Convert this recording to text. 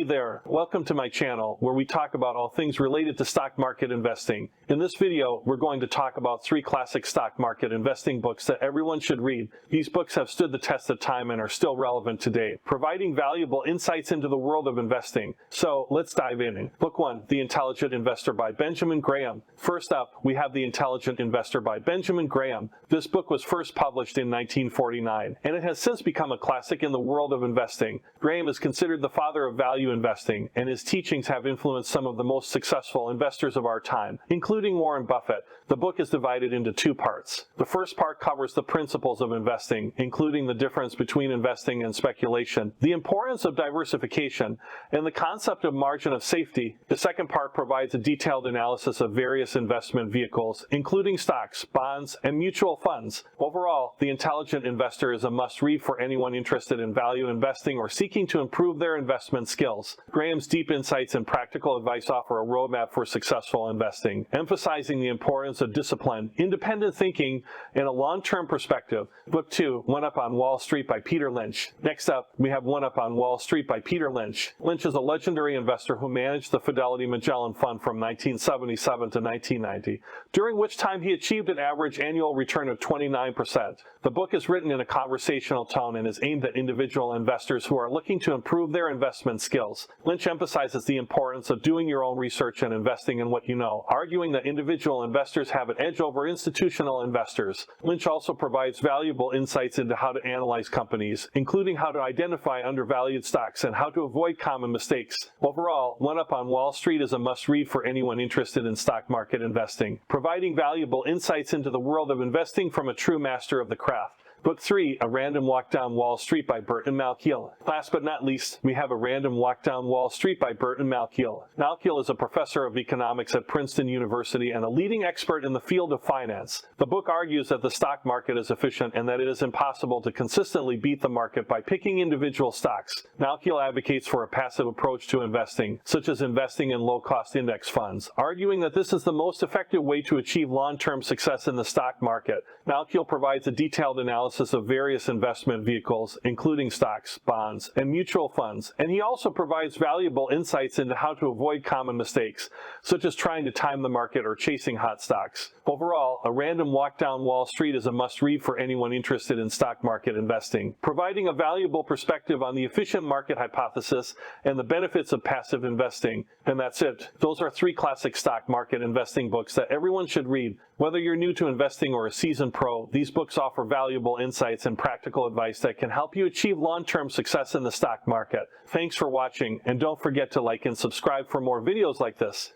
there, welcome to my channel where we talk about all things related to stock market investing. In this video, we're going to talk about 3 classic stock market investing books that everyone should read. These books have stood the test of time and are still relevant today, providing valuable insights into the world of investing. So let's dive in. Book 1, The Intelligent Investor by Benjamin Graham. First up, we have The Intelligent Investor by Benjamin Graham. This book was first published in 1949, and it has since become a classic in the world of investing. Graham is considered the father of value investing, and his teachings have influenced some of the most successful investors of our time, including Warren Buffett. The book is divided into 2 parts. The first part covers the principles of investing, including the difference between investing and speculation, the importance of diversification, and the concept of margin of safety. The second part provides a detailed analysis of various investment vehicles, including stocks, bonds, and mutual funds. Overall, The Intelligent Investor is a must-read for anyone interested in value investing or seeking to improve their investment skills. Graham's deep insights and practical advice offer a roadmap for successful investing, emphasizing the importance of discipline, independent thinking, and a long-term perspective. Book 2, One Up on Wall Street by Peter Lynch. Next up, we have One Up on Wall Street by Peter Lynch. Lynch is a legendary investor who managed the Fidelity Magellan Fund from 1977 to 1990, during which time he achieved an average annual return of 29%. The book is written in a conversational tone and is aimed at individual investors who are looking to improve their investment skills. Lynch emphasizes the importance of doing your own research and investing in what you know, arguing that individual investors have an edge over institutional investors. Lynch also provides valuable insights into how to analyze companies, including how to identify undervalued stocks and how to avoid common mistakes. Overall, One Up on Wall Street is a must-read for anyone interested in stock market investing, providing valuable insights into the world of investing from a true master of the craft. Book 3, A Random Walk Down Wall Street by Burton Malkiel. Last but not least, we have A Random Walk Down Wall Street by Burton Malkiel. Malkiel is a professor of economics at Princeton University and a leading expert in the field of finance. The book argues that the stock market is efficient and that it is impossible to consistently beat the market by picking individual stocks. Malkiel advocates for a passive approach to investing, such as investing in low-cost index funds, arguing that this is the most effective way to achieve long-term success in the stock market. Malkiel provides a detailed analysis of various investment vehicles, including stocks, bonds, and mutual funds, and he also provides valuable insights into how to avoid common mistakes, such as trying to time the market or chasing hot stocks. Overall, A Random Walk Down Wall Street is a must-read for anyone interested in stock market investing, providing a valuable perspective on the efficient market hypothesis and the benefits of passive investing. And that's it. Those are 3 classic stock market investing books that everyone should read. Whether you're new to investing or a seasoned pro, these books offer valuable insights and practical advice that can help you achieve long-term success in the stock market. Thanks for watching, and don't forget to like and subscribe for more videos like this.